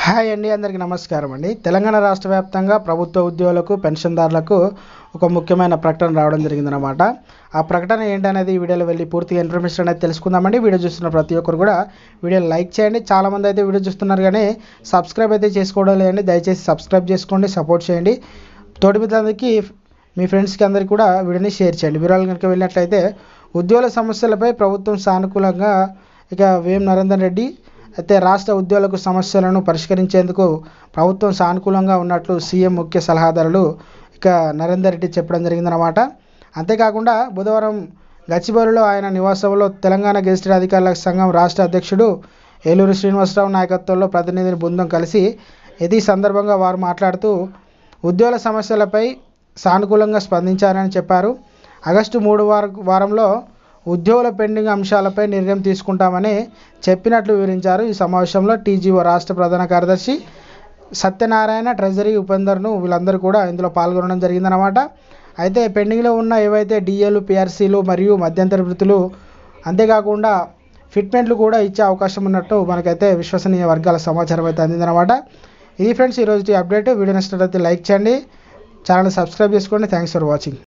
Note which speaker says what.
Speaker 1: Hi అండి, అందరికీ నమస్కారం అండి. తెలంగాణ రాష్ట్ర వ్యాప్తంగా ప్రభుత్వ ఉద్యోగులకు, పెన్షన్దారులకు ఒక ముఖ్యమైన ప్రకటన రావడం జరిగిందనమాట. ఆ ప్రకటన ఏంటనేది ఈ వీడియోలో వెళ్ళి పూర్తిగా ఇన్ఫర్మేషన్ అనేది తెలుసుకుందామండి. వీడియో చూస్తున్న ప్రతి ఒక్కరు కూడా వీడియోని లైక్ చేయండి. చాలామంది అయితే వీడియో చూస్తున్నారు కానీ సబ్స్క్రైబ్ అయితే చేసుకోవడం లేదండి. దయచేసి సబ్స్క్రైబ్ చేసుకోండి, సపోర్ట్ చేయండి. తోటి మిత్రులందరికీ, మీ ఫ్రెండ్స్కి అందరికీ కూడా వీడియోని షేర్ చేయండి. వివరాలు కనుక వెళ్ళినట్లయితే, ఉద్యోగుల సమస్యలపై ప్రభుత్వం సానుకూలంగా వేం నరేందర్ రెడ్డి అయితే రాష్ట్ర ఉద్యోగులకు సమస్యలను పరిష్కరించేందుకు ప్రభుత్వం సానుకూలంగా ఉన్నట్లు సీఎం ముఖ్య సలహాదారులు నరేందర్ రెడ్డి చెప్పడం జరిగిందన్నమాట. అంతేకాకుండా బుధవారం గచ్చిబౌలిలో ఆయన నివాసంలో తెలంగాణ గెజిటెడ్ అధికారుల సంఘం రాష్ట్ర అధ్యక్షుడు ఏలూరు శ్రీనివాసరావు నాయకత్వంలో ప్రతినిధి బృందం కలిసి ఈ సందర్భంగా వారు మాట్లాడుతూ ఉద్యోగుల సమస్యలపై సానుకూలంగా స్పందించారని చెప్పారు. ఆగస్టు 3 వారంలో ఉద్యోగుల పెండింగ్ అంశాలపై నిర్ణయం తీసుకుంటామని చెప్పినట్లు వివరించారు. ఈ సమావేశంలో టీజీఓ రాష్ట్ర ప్రధాన కార్యదర్శి సత్యనారాయణ, ట్రెజరీ ఉపేందర్ను వీళ్ళందరూ కూడా ఇందులో పాల్గొనడం జరిగిందనమాట. అయితే పెండింగ్లో ఉన్న ఏవైతే డిఏలు, పిఆర్సీలు మరియు మధ్యంతర వృత్తులు, అంతేకాకుండా ఫిట్మెంట్లు కూడా ఇచ్చే అవకాశం ఉన్నట్టు మనకైతే విశ్వసనీయ వర్గాల సమాచారం అయితే అందిందనమాట. ఇది ఫ్రెండ్స్ ఈరోజు అప్డేట్. వీడియో నచ్చినట్లయితే లైక్ చేయండి, ఛానల్ సబ్స్క్రైబ్ చేసుకోండి. Thanks for watching.